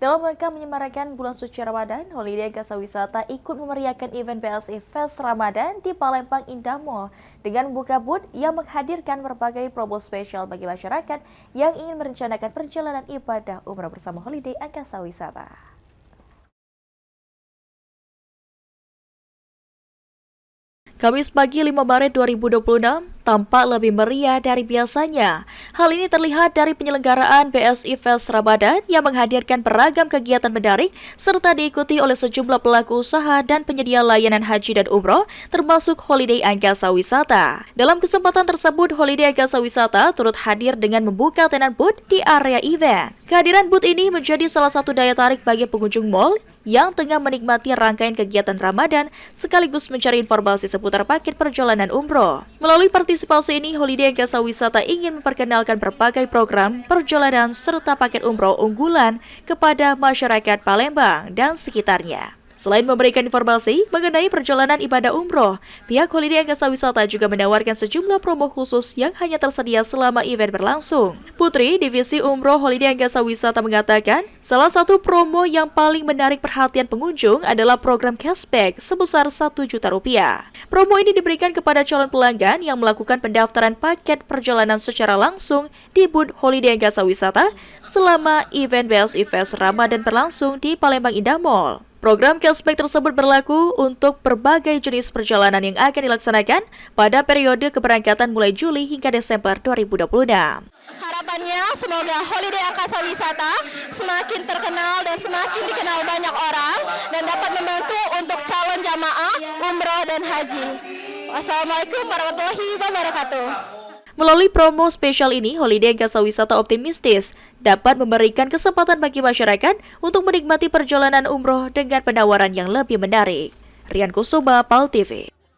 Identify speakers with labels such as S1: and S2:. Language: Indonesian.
S1: Dalam rangka menyemarakan bulan suci Ramadan, Holiday Gasa Wisata ikut memeriahkan event BSI Fest Ramadan di Palembang Indah Mall dengan membuka booth yang menghadirkan berbagai promo spesial bagi masyarakat yang ingin merencanakan perjalanan ibadah umrah bersama Holiday Gasa Wisata. Kamis pagi 5 Maret 2026 tampak lebih meriah dari biasanya. Hal ini terlihat dari penyelenggaraan BSI Fest Ramadan yang menghadirkan beragam kegiatan menarik serta diikuti oleh sejumlah pelaku usaha dan penyedia layanan haji dan umroh termasuk Holiday Gasa Wisata. Dalam kesempatan tersebut, Holiday Gasa Wisata turut hadir dengan membuka tenan booth di area event. Kehadiran booth ini menjadi salah satu daya tarik bagi pengunjung mall yang tengah menikmati rangkaian kegiatan Ramadan sekaligus mencari informasi seputar paket perjalanan umroh. Melalui partisipasi ini, Holiday Gasa Wisata ingin memperkenalkan berbagai program perjalanan serta paket umroh unggulan kepada masyarakat Palembang dan sekitarnya. Selain memberikan informasi mengenai perjalanan ibadah umroh, pihak Holiday Gasa Wisata juga menawarkan sejumlah promo khusus yang hanya tersedia selama event berlangsung. Putri, Divisi Umroh Holiday Gasa Wisata mengatakan, salah satu promo yang paling menarik perhatian pengunjung adalah program cashback sebesar Rp1.000.000. Promo ini diberikan kepada calon pelanggan yang melakukan pendaftaran paket perjalanan secara langsung di booth Holiday Gasa Wisata selama event BSI Fest Ramadan berlangsung di Palembang Indah Mall. Program cashback tersebut berlaku untuk berbagai jenis perjalanan yang akan dilaksanakan pada periode keberangkatan mulai Juli hingga Desember 2026.
S2: Harapannya semoga Holiday Gasa Wisata semakin terkenal dan semakin dikenal banyak orang dan dapat membantu untuk calon jamaah umroh dan haji. Wassalamualaikum warahmatullahi wabarakatuh.
S1: Melalui promo spesial ini, Holiday Gasa Wisata optimistis dapat memberikan kesempatan bagi masyarakat untuk menikmati perjalanan umroh dengan penawaran yang lebih menarik. Rian Kusuba, PAL TV.